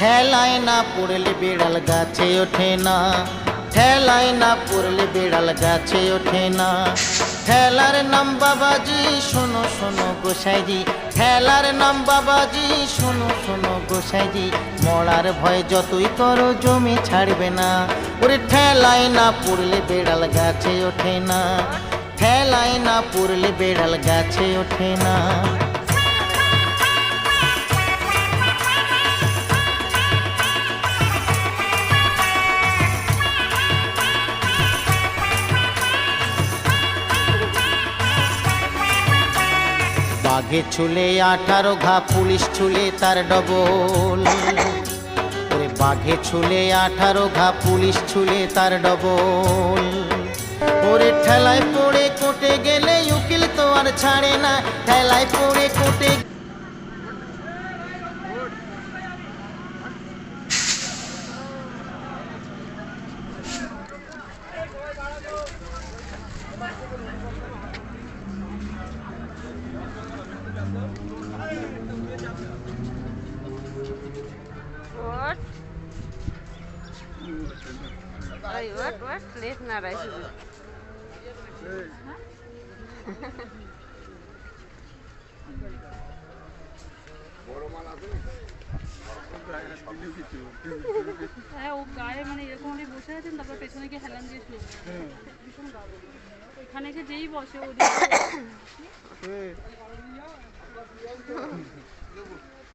ঠেলায় না পড়লে বিড়াল গাছে ওঠে না, ঠেলায় না পড়লে বিড়াল গাছে ওঠে না। ঠেলার নাম বাবাজি শোনো শোনো গোসাইজি, ঠেলার নাম বাবাজি শোনো শোনো গোসাইজি। মরার ভয় যতই করো জমি ছাড়বে না, ওরে ঠেলায় না পড়লে বিড়াল গাছে ওঠে না, ঠেলায় না পড়লে বিড়াল গাছে ওঠে না। বাঘে ছুলে 18 ঘা, পুলিশ ছুলে তার ডবল। ওরে বাঘে ছুলে 18 ঘা, পুলিশ ছুলে তার ডবল। ওরে ঠেলায় পড়ে কোটে গেলে উকিল তো আর ছাড়ে না, ঠেলায় পড়ে কোটে। What? Ay, what? Let's not write it. হ্যাঁ, ও গায়ে মানে এরকম আমি বসে আছেন, তারপর পেছনে গিয়ে হেলান দিয়ে শুয়ে ভীষণ গা বলে। এখানে এসে যেই বসে ওদিকে